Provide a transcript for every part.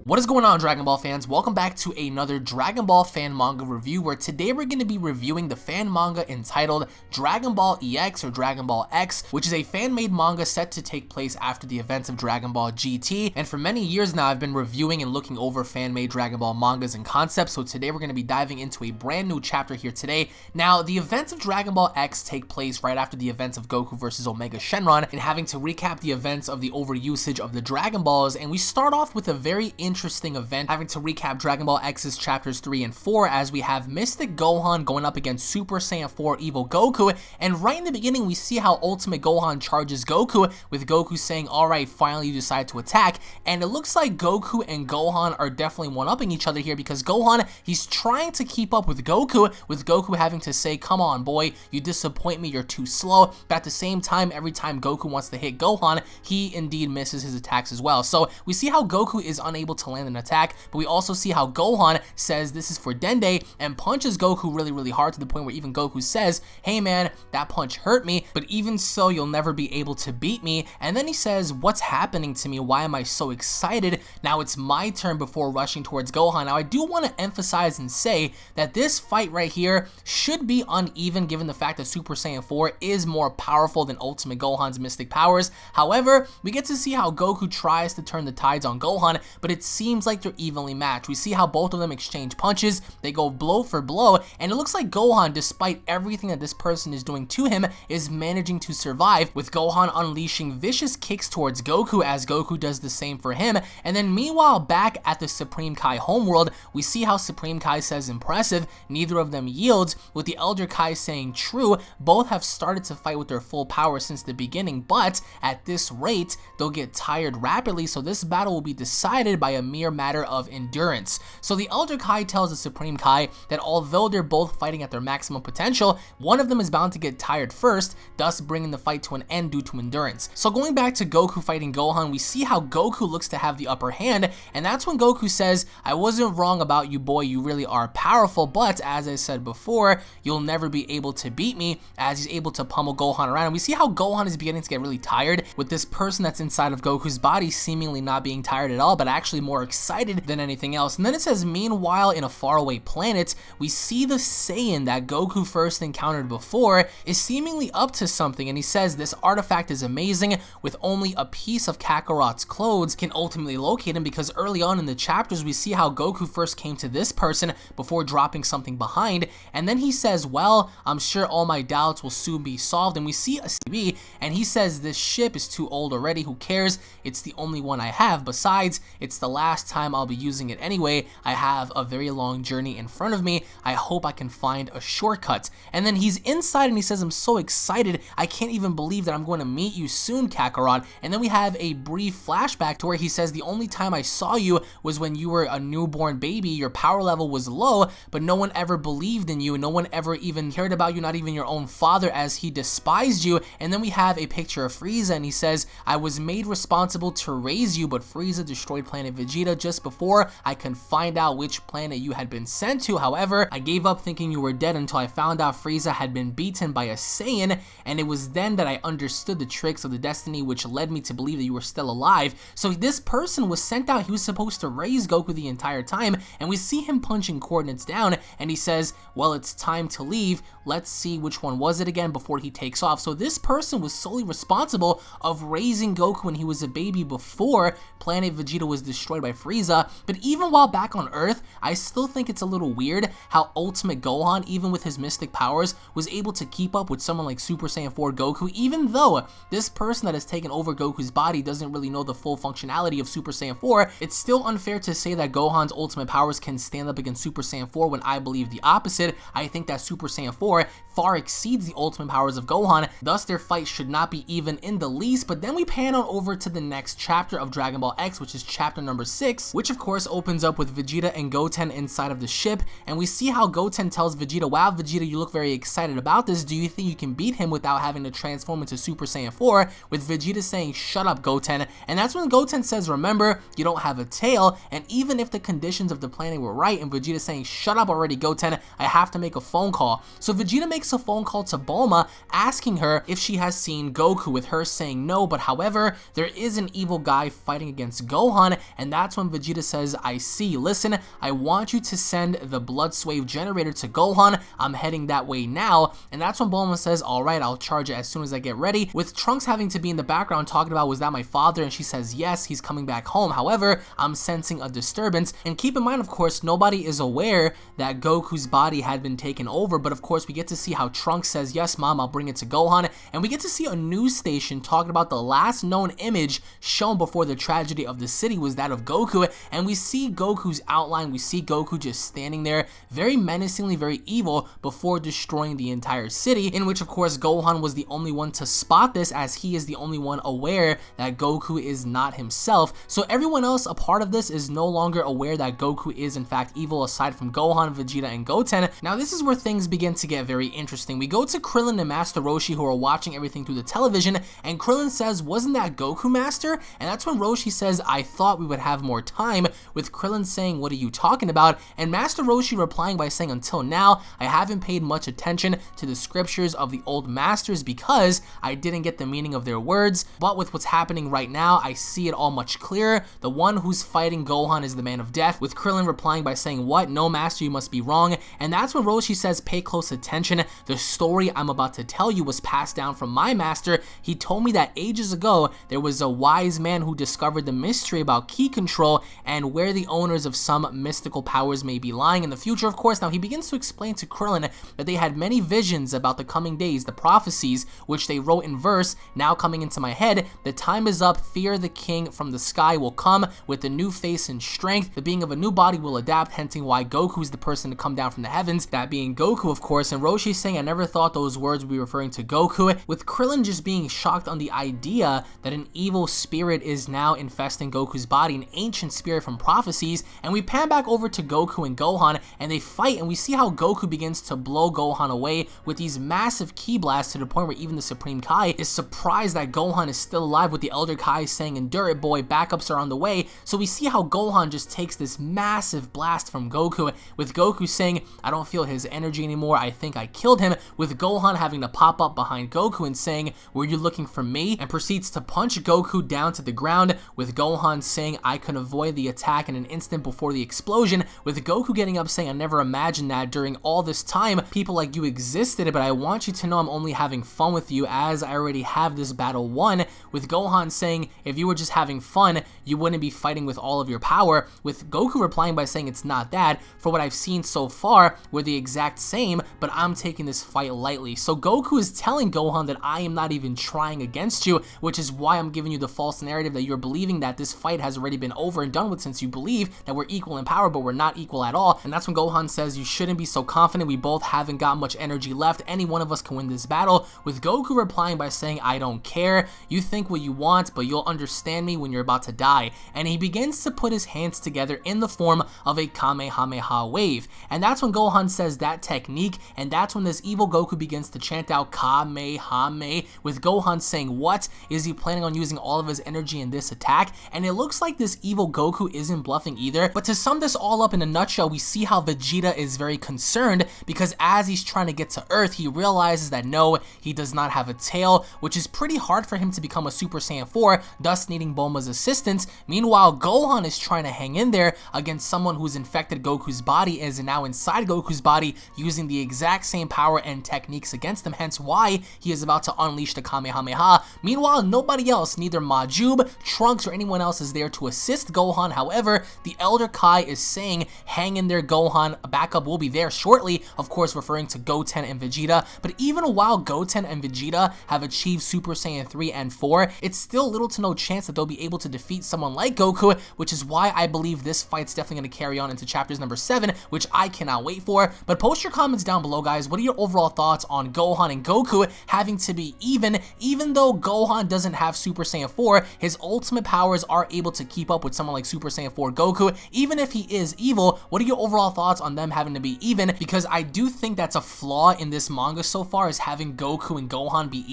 What is going on, Dragon Ball fans? Welcome back to another Dragon Ball fan manga review, where today we're going to be reviewing the fan manga entitled Dragon Ball EX or Dragon Ball X, which is a fan-made manga set to take place after the events of Dragon Ball GT. And for many years now, I've been reviewing and looking over fan-made Dragon Ball mangas and concepts, so today we're going to be diving into a brand new chapter here today. Now, the events of Dragon Ball X take place right after the events of Goku versus Omega Shenron, and having to recap the events of the overusage of the Dragon Balls, and we start off with a very interesting event, having to recap Dragon Ball X's chapters 3 and 4, as we have Mystic Gohan going up against Super Saiyan 4 Evil Goku. And right in the beginning, we see how Ultimate Gohan charges Goku, with Goku saying, alright, finally you decide to attack. And it looks like Goku and Gohan are definitely one-upping each other here, because Gohan, he's trying to keep up with Goku having to say, come on boy, you disappoint me, you're too slow. But at the same time, every time Goku wants to hit Gohan, he indeed misses his attacks as well. So we see how Goku is unable to land an attack, but we also see how Gohan says this is for Dende and punches Goku really hard, to the point where even Goku says, hey man, that punch hurt me, but even so you'll never be able to beat me. And then he says, what's happening to me, why am I so excited, now it's my turn, before rushing towards Gohan. Now I do want to emphasize and say that this fight right here should be uneven, given the fact that Super Saiyan 4 is more powerful than Ultimate Gohan's mystic powers. However, we get to see how Goku tries to turn the tides on Gohan, but it seems like they're evenly matched. We see how both of them exchange punches, they go blow for blow, and it looks like Gohan, despite everything that this person is doing to him, is managing to survive, with Gohan unleashing vicious kicks towards Goku as Goku does the same for him. And then meanwhile, back at the Supreme Kai homeworld, we see how Supreme Kai says impressive, neither of them yields, with the Elder Kai saying true. Both have started to fight with their full power since the beginning, but at this rate, they'll get tired rapidly, so this battle will be decided by a mere matter of endurance. So the Elder Kai tells the Supreme Kai that although they're both fighting at their maximum potential, one of them is bound to get tired first, thus bringing the fight to an end due to endurance. So going back to Goku fighting Gohan, we see how Goku looks to have the upper hand, and that's when Goku says, I wasn't wrong about you boy, you really are powerful, but as I said before, you'll never be able to beat me, as he's able to pummel Gohan around. And we see how Gohan is beginning to get really tired, with this person that's inside of Goku's body seemingly not being tired at all, but actually more excited than anything else. And then it says, meanwhile, in a faraway planet, we see the Saiyan that Goku first encountered before is seemingly up to something, and he says this artifact is amazing, with only a piece of Kakarot's clothes can ultimately locate him, because early on in the chapters we see how Goku first came to this person before dropping something behind, and then he says, well, I'm sure all my doubts will soon be solved. And we see a CB, and he says this ship is too old already, who cares, it's the only one I have, besides it's the last time I'll be using it anyway, I have a very long journey in front of me, I hope I can find a shortcut. And then he's inside and he says, I'm so excited, I can't even believe that I'm going to meet you soon, Kakarot. And then we have a brief flashback to where he says, the only time I saw you was when you were a newborn baby, your power level was low, but no one ever believed in you, no one ever even cared about you, not even your own father, as he despised you. And then we have a picture of Frieza, and he says, I was made responsible to raise you, but Frieza destroyed planet Vegeta just before I could find out which planet you had been sent to. However, I gave up thinking you were dead until I found out Frieza had been beaten by a Saiyan, and it was then that I understood the tricks of the destiny, which led me to believe that you were still alive. So this person was sent out, he was supposed to raise Goku the entire time, and we see him punching coordinates down, and he says, well, it's time to leave, let's see which one was it again, before he takes off. So this person was solely responsible of raising Goku when he was a baby before planet Vegeta was destroyed by Frieza. But even while back on Earth, I still think it's a little weird how Ultimate Gohan, even with his mystic powers, was able to keep up with someone like Super Saiyan 4 Goku, even though this person that has taken over Goku's body doesn't really know the full functionality of Super Saiyan 4. It's still unfair to say that Gohan's ultimate powers can stand up against Super Saiyan 4 when I believe the opposite. I think that Super Saiyan 4 far exceeds the ultimate powers of Gohan, thus their fight should not be even in the least. But then we pan on over to the next chapter of Dragon Ball X, which is chapter number 6, which of course opens up with Vegeta and Goten inside of the ship, and we see how Goten tells Vegeta, wow Vegeta, you look very excited about this, do you think you can beat him without having to transform into Super Saiyan 4, with Vegeta saying, shut up Goten. And that's when Goten says, remember, you don't have a tail, and even if the conditions of the planet were right, and Vegeta saying, shut up already Goten, I have to make a phone call. So Vegeta makes a phone call to Bulma, asking her if she has seen Goku, with her saying no, but however, there is an evil guy fighting against Gohan, and that's when Vegeta says, I see, listen, I want you to send the blood swave generator to Gohan, I'm heading that way now. And that's when Bulma says, alright, I'll charge it as soon as I get ready, with Trunks having to be in the background talking about, was that my father? And she says, yes, he's coming back home, however, I'm sensing a disturbance. And keep in mind, of course, nobody is aware that Goku's body had been taken over, but of course we get to see how Trunks says, yes mom, I'll bring it to Gohan, and we get to see a news station talking about the last known image shown before the tragedy of the city was that of Goku, and we see Goku's outline, we see Goku just standing there, very menacingly, very evil, before destroying the entire city, in which of course Gohan was the only one to spot this, as he is the only one aware that Goku is not himself. So everyone else a part of this is no longer aware that Goku is in fact evil, aside from Gohan, Vegeta, and Goten. Now this is where things begin to get very interesting. We go to Krillin and Master Roshi, who are watching everything through the television, and Krillin says, wasn't that Goku, Master? And that's when Roshi says, I thought we would have more time, with Krillin saying, what are you talking about? And Master Roshi replying by saying, until now, I haven't paid much attention to the scriptures of the old masters because I didn't get the meaning of their words, but with what's happening right now, I see it all much clearer. The one who's fighting Gohan is the man of death, with Krillin replying by saying, what? No, Master, you must be wrong. And that's when Roshi says, pay close attention. The story I'm about to tell you was passed down from my master. He told me that ages ago, there was a wise man who discovered the mystery about ki control and where the owners of some mystical powers may be lying in the future, of course. Now he begins to explain to Krillin that they had many visions about the coming days, the prophecies, which they wrote in verse, now coming into my head. The time is up, fear the king from the sky will come with a new face and strength. The being of a new body will adapt, hinting why Goku is the person to come down from the heavens, that being Goku, of course. And Roshi saying, I never thought those words would be referring to Goku, with Krillin just being shocked on the idea that an evil spirit is now infesting Goku's body, an ancient spirit from prophecies. And we pan back over to Goku and Gohan, and they fight, and we see how Goku begins to blow Gohan away with these massive ki blasts, to the point where even the Supreme Kai is surprised that Gohan is still alive, with the Elder Kai saying, endure it boy, backups are on the way. So we see how Gohan just takes this massive blast from Goku, with Goku saying, I don't feel his energy anymore, I think I killed him, with Gohan having to pop up behind Goku and saying, were you looking for me? And proceeds to punch Goku down to the ground, with Gohan saying, I could avoid the attack in an instant before the explosion, with Goku getting up saying, I never imagined that during all this time people like you existed, but I want you to know I'm only having fun with you, as I already have this battle won, with Gohan saying, if you were just having fun, you wouldn't be fighting with all of your power, with Goku replying by saying, it's not that, for what I've seen so far, we're the exact same, but I'm taking this fight lightly. So Goku is telling Gohan that I am not even trying against you, which is why I'm giving you the false narrative that you're believing that this fight has already been over and done with, since you believe that we're equal in power, but we're not equal at all. And that's when Gohan says, you shouldn't be so confident, we both haven't got much energy left, any one of us can win this battle, with Goku replying by saying, I don't care, you think what you want, but you'll understand me when you're about to die. And he begins to put his hands together in the form of a Kamehameha wave, and that's when Gohan says that technique, and that's when this evil Goku begins to chant out Kamehame, with Gohan saying, what? Is he planning on using all of his energy in this attack? And it looks like this evil Goku isn't bluffing either. But to sum this all up in a nutshell, we see how Vegeta is very concerned, because as he's trying to get to Earth, he realizes that no, he does not have a tail, which is pretty hard for him to become a Super Saiyan 4, thus needing Bulma's assistance. Meanwhile, Gohan is trying to hang in there against someone who's infected Goku's body, is now inside Goku's body, using the exact same power and techniques against him, hence why he is about to unleash the Kamehameha. Meanwhile, nobody else, neither Majub, Trunks, or anyone else is there to assist Gohan. However, the Elder Kai is saying, hang in there Gohan, a backup will be there shortly, of course referring to Goten and Vegeta. But even while Goten and Vegeta have achieved Super Saiyan 3 and 4, it's still little to no chance that they'll be able to defeat someone like Goku, which is why I believe this fight's definitely going to carry on into chapters number 7, which I cannot wait for. But post your comments down below, guys. What are your overall thoughts on Gohan and Goku having to be even though Gohan doesn't have Super Saiyan 4, his ultimate powers are able to keep up with someone like Super Saiyan 4 Goku, even if he is evil. What are your overall thoughts on them having to be even? Because I do think that's a flaw in this manga so far, is having Goku and Gohan be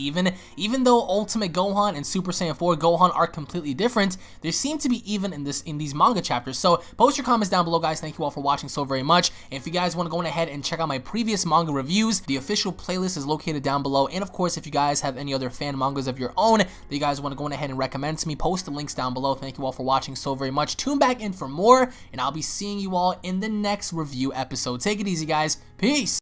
even though Ultimate Gohan and Super Saiyan 4 Gohan are completely different, they seem to be even in these manga chapters. So post your comments down below, guys. Thank you all for watching so very much. If you guys want to go ahead and check out my previous manga reviews, the official playlist is located down below. And of course, if you guys have any other fan mangas of your own that you guys want to go ahead and recommend to me, post the links down below. Thank you all for watching watching so very much. Tune back in for more, and I'll be seeing you all in the next review episode. Take it easy, guys. Peace.